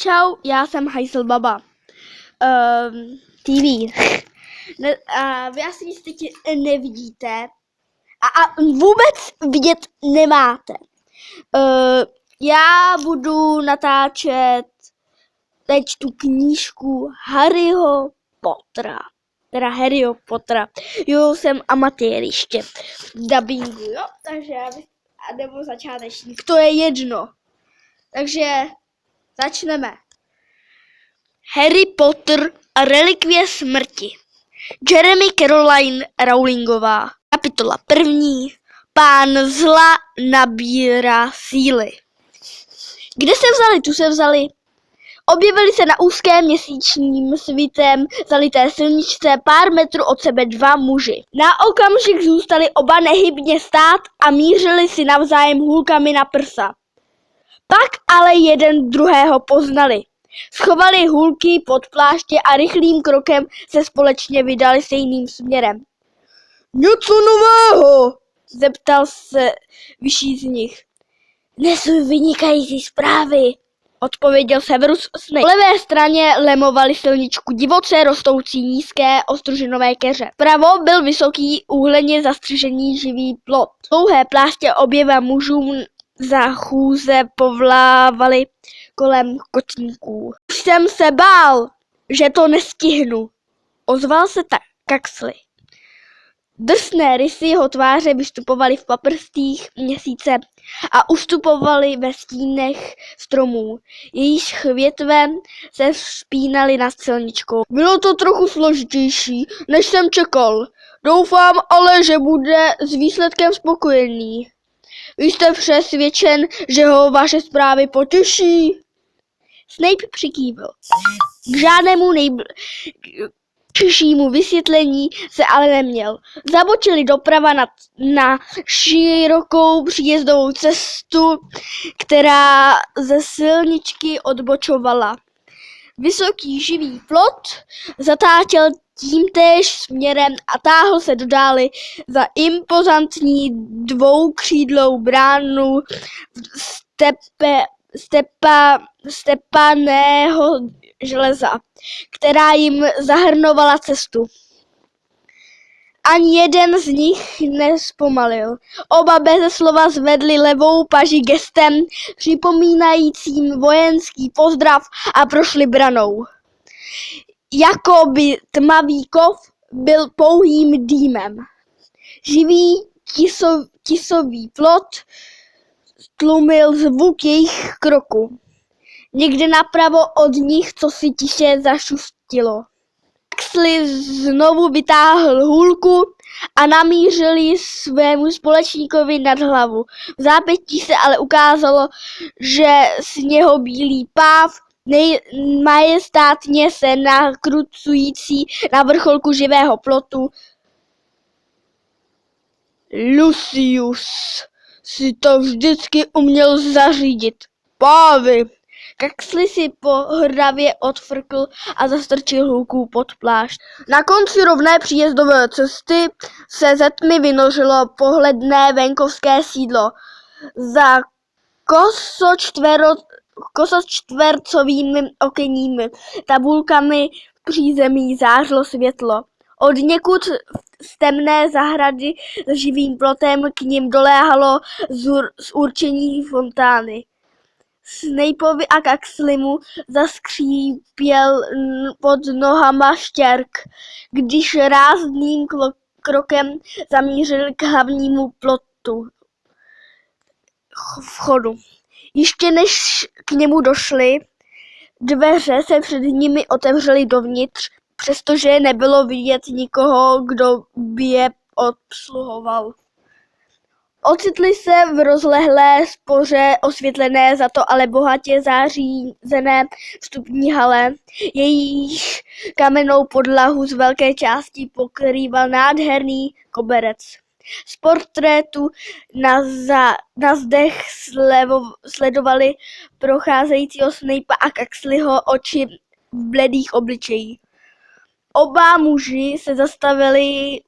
Čau, já jsem Heiselbaba. TV. Vy asi nic teď nevidíte a vůbec vidět nemáte. Já budu natáčet teď tu knížku Harryho Pottera. Harryho Pottera. Jo, jsem amatér ještě v dabingu, jo? Takže nebo začátečník, to je jedno. Takže začneme. Harry Potter a relikvie smrti. Jeremy Caroline Rowlingová. Kapitola 1. Pán zla nabírá síly. Kde se vzali? Tu se vzali. Objevili se na úzkém měsíčním svitem zalité silničce pár metrů od sebe dva muži. Na okamžik zůstali oba nehybně stát a mířili si navzájem hůlkami na prsa. Pak ale jeden druhého poznali. Schovali hůlky pod pláště a rychlým krokem se společně vydali stejným směrem. Něco nového, zeptal se vyšší z nich. Nesu vynikající zprávy, odpověděl Severus Snape. Po levé straně lemovaly silničku divoce rostoucí nízké ostružinové keře. Vpravo byl vysoký úhleně zastřežený živý plot. Dlouhé pláště oběma mužům za chůze povlávaly kolem kotníků. Už jsem se bál, že to nestihnu, ozval se Kaxley. Drsné rysy jeho tváře vystupovaly v paprstích měsíce a ustupovaly ve stínech stromů. Jejíž větve se vzpínaly nad silničkou. Bylo to trochu složitější, než jsem čekal. Doufám ale, že bude s výsledkem spokojený. Vy jste přesvědčen, že ho vaše zprávy potěší? Snape přikývl. K žádnému nejbližšímu vysvětlení se ale neměl. Zabočili doprava na širokou příjezdovou cestu, která ze silničky odbočovala. Vysoký živý plot zatáčel tímtéž směrem a táhl se do dály za impozantní dvoukřídlou bránu stepaného železa, která jim zahrnovala cestu. Ani jeden z nich nezpomalil. Oba beze slova zvedli levou paži gestem připomínajícím vojenský pozdrav a prošli branou. Jakoby tmavý kov byl pouhým dýmem. Živý tisový plot tlumil zvuk jejich kroku. Někde napravo od nich cosi tiše zašustilo. Kaxley znovu vytáhl hůlku a namířili svému společníkovi nad hlavu. V zápětí se ale ukázalo, že z něho bílý páv majestátně se nakrucující na vrcholku živého plotu. Lucius si to vždycky uměl zařídit. Pávy! Kaxley si pohrdavě odfrkl a zastrčil hůlku pod plášť. Na konci rovné příjezdové cesty se ze tmy vynořilo pohledné venkovské sídlo. Za kosočtvercovými okenními tabulkami v přízemí zářilo světlo. Od někud z temné zahrady s živým plotem k nim doléhalo z určení fontány. Snapeovi a Kaxleymu zaskřípěl pod nohama štěrk, když rázným krokem zamířili k hlavnímu plotu vchodu. Ještě než k němu došli, dveře se před nimi otevřely dovnitř, přestože nebylo vidět nikoho, kdo by je obsluhoval. Ocitli se v rozlehlé spoře osvětlené, za to ale bohatě zařízené vstupní hale. Jejíž kamennou podlahu z velké části pokrýval nádherný koberec. Z portrétu na zdech sledovali procházejícího Snape'a a Kaxleyho oči v bledých obličejích. Oba muži se zastavili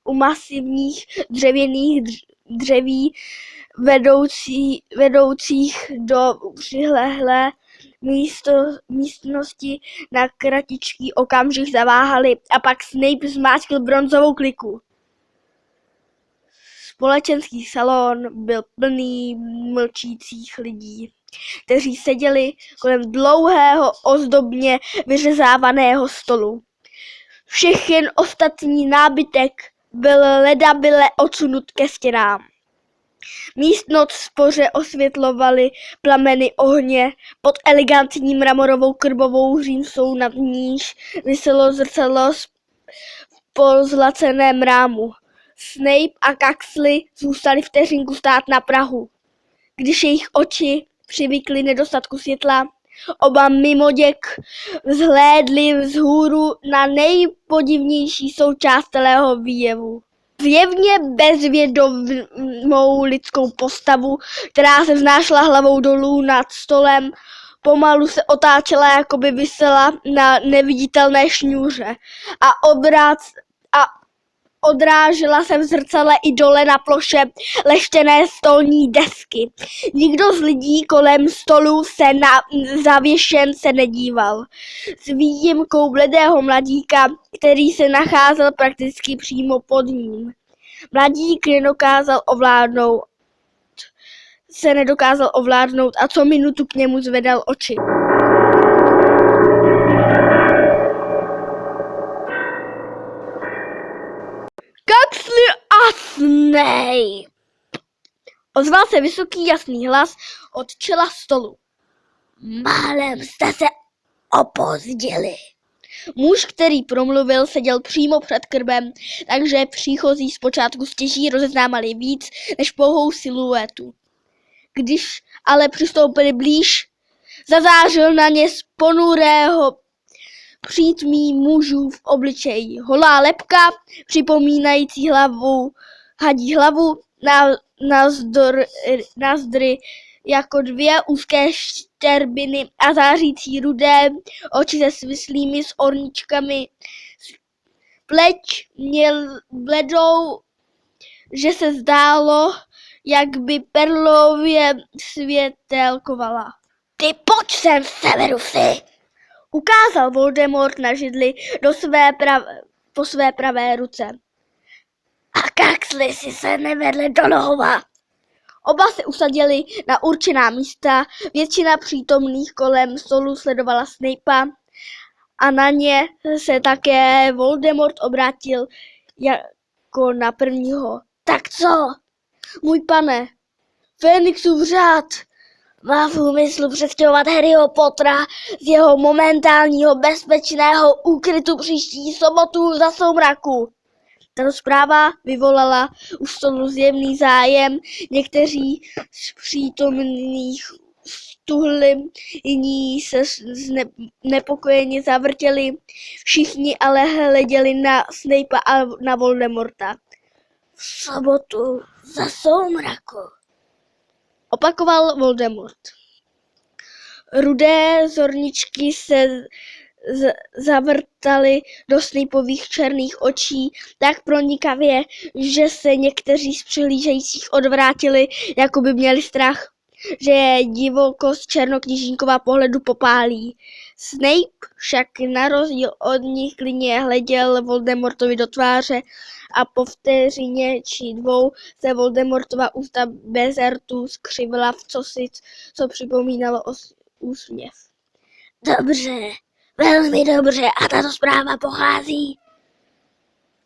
u masivních dřevěných dřeví vedoucích do přilehlé místnosti na kratičký okamžik zaváhali a pak Snape zmáčkl bronzovou kliku. Společenský salon byl plný mlčících lidí, kteří seděli kolem dlouhého ozdobně vyřezávaného stolu. Všechen ostatní nábytek byl ledabyle odsunut ke stěnám. Místnost spoře osvětlovaly plameny ohně, pod elegantní mramorovou krbovou římsou nad níž viselo zrcadlo v pozlaceném rámu. Snape a Kaxley zůstali vteřinku stát na prahu. Když jejich oči přivykly nedostatku světla, oba mimoděk vzhlédli vzhůru na nejpodivnější součást celého výjevu. Zjevně bezvědomou lidskou postavu, která se vznášela hlavou dolů nad stolem, pomalu se otáčela, jako by visela na neviditelné šňůře a odrážela se v zrcadle i dole na ploše leštěné stolní desky. Nikdo z lidí kolem stolu se na zavěšence nedíval. S výjimkou bledého mladíka, který se nacházel prakticky přímo pod ním. Mladík nedokázal ovládnout a co minutu k němu zvedal oči. Kaxley a Snape! Ozval se vysoký jasný hlas od čela stolu. Málem jste se opozdili. Muž, který promluvil, seděl přímo před krbem, takže příchozí zpočátku stěží rozeznámali víc než pouhou siluetu. Když ale přistoupili blíž, zazářil na ně z ponurého přítmí mužů v obličeji. Holá lebka, připomínající hadí hlavu, názdry jako dvě úzké štěrbiny a zářící rudé oči se svislými s orničkami. Pleť měl bledou, že se zdálo, jak by perlově světelkovala. Ty pojď sem, Severusy! Ukázal Voldemort na židli po své pravé ruce. A Kaxley si se nevedli do nohova. Oba se usadili na určená místa, většina přítomných kolem stolu sledovala Snape'a a na ně se také Voldemort obrátil jako na prvního. Tak co? Můj pane, Fénixův řád má v úmyslu přestěhovat Harryho Pottera z jeho momentálního bezpečného úkrytu příští sobotu za soumraku. Tato zpráva vyvolala u stolu zjevný zájem, někteří z přítomných stuhli, jiní se nepokojeně zavrtěli, všichni ale hleděli na Snape'a a na Voldemorta. V sobotu za soumraku, opakoval Voldemort. Rudé zorničky se zavrtaly do Snapeových černých očí tak pronikavě, že se někteří z přihlížejících odvrátili, jako by měli strach, že je divokost černokněžníkova pohledu popálí. Snape však na rozdíl od nich klidně hleděl Voldemortovi do tváře a po vteřině či dvou se Voldemortova ústa bez rtů skřivila v cosi, co připomínalo úsměv. Dobře, velmi dobře, a tato zpráva pochází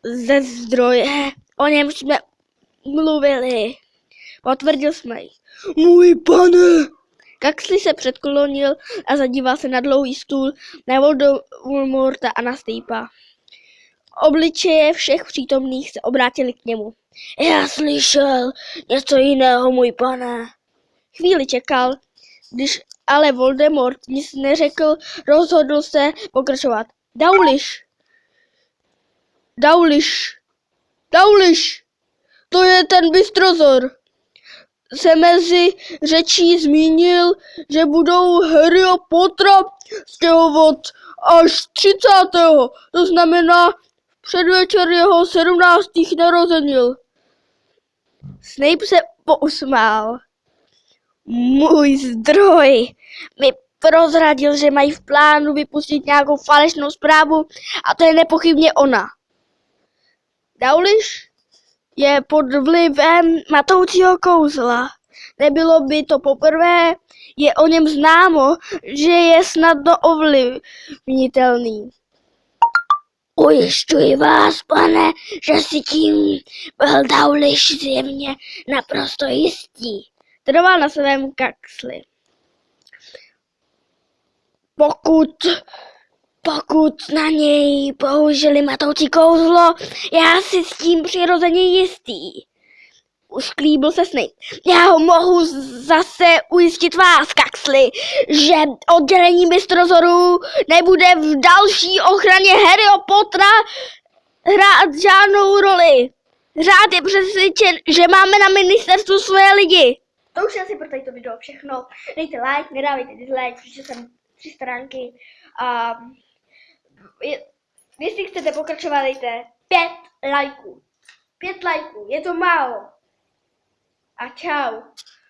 ze zdroje, o němž jsme mluvili, potvrdil Snape. Můj pane! Kaxley se předklonil a zadíval se na dlouhý stůl, na Voldemorta a na Snape'a. Obličeje všech přítomných se obrátili k němu. Já slyšel něco jiného, můj pane. Chvíli čekal, když ale Voldemort nic neřekl, rozhodl se pokračovat. Dauliš, to je ten bystrozor. Se mezi řečí zmínil, že budou Harryho Pottera stěhovat až 30. To znamená předvečer jeho 17. narozenil. Snape se pousmál. Můj zdroj mi prozradil, že mají v plánu vypustit nějakou falešnou zprávu a to je nepochybně ona. Dawlish je pod vlivem matoucího kouzla. Nebylo by to poprvé, je o něm známo, že je snadno ovlivnitelný. Ujišťuji vás, pane, že si tím byl Dawlish zjevně naprosto jistý. Trval na svém kaxli. Pokud na něj použili matoucí kouzlo, já si s tím přirozeně jistý. Usklíbil se Snape. Já ho mohu zase ujistit vás, Kaxli, že oddělení mistrozorů nebude v další ochraně Harryho Pottera hrát žádnou roli. Řád je přesvědčen, že máme na ministerstvu svoje lidi. To už je asi pro toto video všechno. Dejte like, nedávejte dislike, protože jsem 3 stránky. Jestli chcete pokračovat, dejte 5 lajků. 5 lajků, je to málo. A čau.